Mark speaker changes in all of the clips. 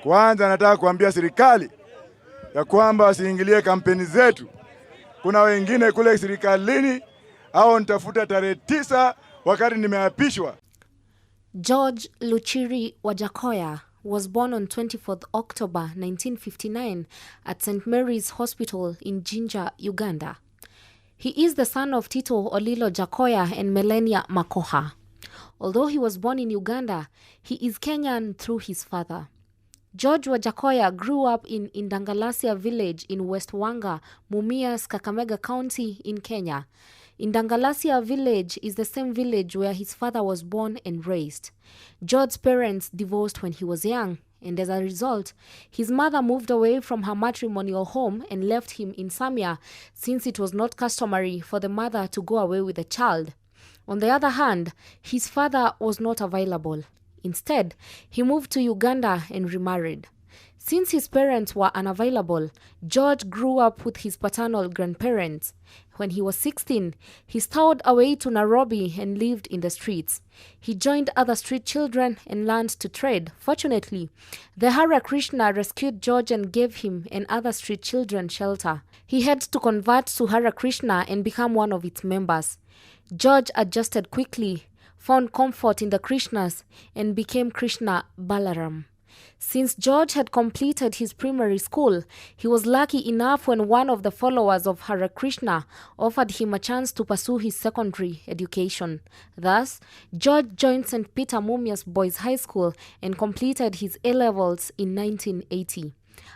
Speaker 1: Kwanza nataka kuambia serikali ya kwamba wasiingilie kampeni zetu. Kuna wengine kule serikalini au nitafuta tarehe 9 wakati nimeapishwa.
Speaker 2: George Wajackoyah was born on 24th October 1959 at St. Mary's Hospital in Jinja, Uganda. He is the son of Tito Olilo Jakoya and Melania Makoha. Although he was born in Uganda, he is Kenyan through his father. George Wajackoyah grew up in Indangalasia village in West Wanga, Mumias, Kakamega County in Kenya. Indangalasia village is the same village where his father was born and raised. George's parents divorced when he was young, and as a result, his mother moved away from her matrimonial home and left him in Samia, since it was not customary for the mother to go away with a child. On the other hand, his father was not available. Instead, he moved to Uganda and remarried. Since his parents were unavailable, George grew up with his paternal grandparents. When he was 16, he stowed away to Nairobi and lived in the streets. He joined other street children and learned to trade. Fortunately, the Hare Krishna rescued George and gave him and other street children shelter. He had to convert to Hare Krishna and become one of its members. George adjusted quickly, found comfort in the Krishnas, and became Krishna Balaram. Since George had completed his primary school, he was lucky enough when one of the followers of Hare Krishna offered him a chance to pursue his secondary education. Thus, George joined St. Peter Mumias Boys High School and completed his A-levels in 1980.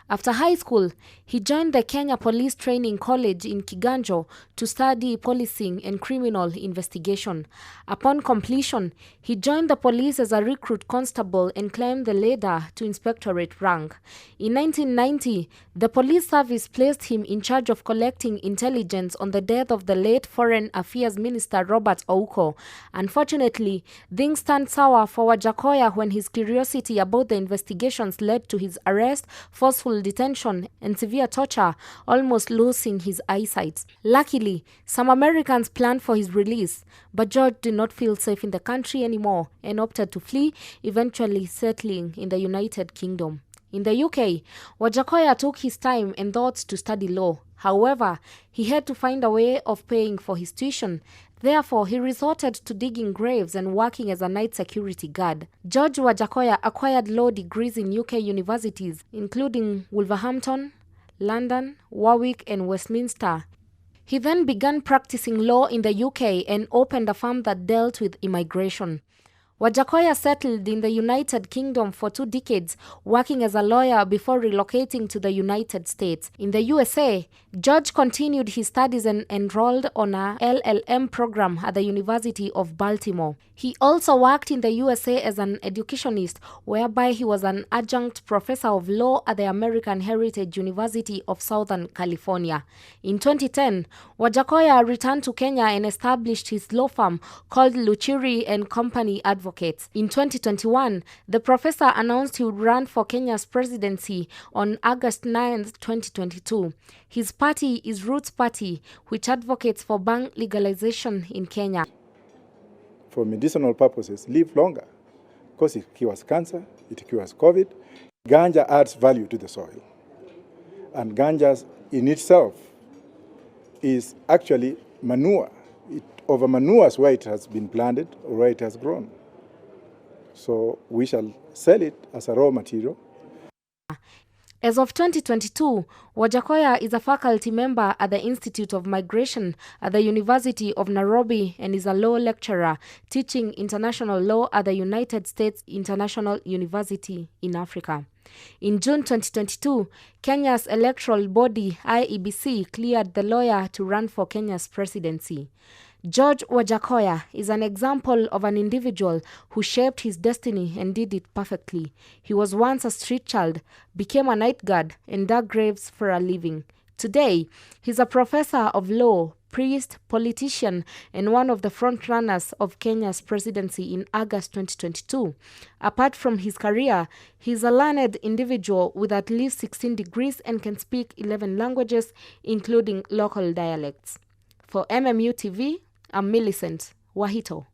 Speaker 2: After high school, he joined the Kenya Police Training College in Kiganjo to study policing and criminal investigation. Upon completion, he joined the police as a recruit constable and climbed the ladder to inspectorate rank. In 1990, the police service placed him in charge of collecting intelligence on the death of the late Foreign Affairs Minister Robert Ouko. Unfortunately, things turned sour for Wajackoyah when his curiosity about the investigations led to his arrest, forceful detention, and severe torture, almost losing his eyesight. Luckily, some Americans planned for his release, but George did not feel safe in the country anymore and opted to flee, eventually settling in the United Kingdom. In the UK, Wajackoyah took his time and thought to study law. However, he had to find a way of paying for his tuition. Therefore, he resorted to digging graves and working as a night security guard. George Wajackoyah acquired law degrees in UK universities, including Wolverhampton, London, Warwick, and Westminster. He then began practicing law in the UK and opened a firm that dealt with immigration. Wajackoyah settled in the United Kingdom for 2 decades, working as a lawyer before relocating to the United States. In the USA, George continued his studies and enrolled on a LLM program at the University of Baltimore. He also worked in the USA as an educationist, whereby he was an adjunct professor of law at the American Heritage University of Southern California. In 2010, Wajackoyah returned to Kenya and established his law firm called Luchiri and Company Advocates. In 2021, the professor announced he would run for Kenya's presidency on August 9, 2022. His party is Roots Party, which advocates for bank legalization in Kenya.
Speaker 1: For medicinal purposes, live longer, because it cures cancer, it cures COVID. Ganja adds value to the soil. And ganja in itself is actually manure. It over-manures where it has been planted or where it has grown. So we shall sell it as a raw material.
Speaker 2: As of 2022, Wajackoyah is a faculty member at the Institute of Migration at the University of Nairobi and is a law lecturer teaching international law at the United States International University in Africa. In June 2022, Kenya's electoral body, IEBC, cleared the lawyer to run for Kenya's presidency. George Wajackoyah is an example of an individual who shaped his destiny and did it perfectly. He was once a street child, became a night guard, and dug graves for a living. Today, he's a professor of law, priest, politician, and one of the frontrunners of Kenya's presidency in August 2022. Apart from his career, he's a learned individual with at least 16 degrees and can speak 11 languages, including local dialects. For MMU TV, I'm Millicent Wahito.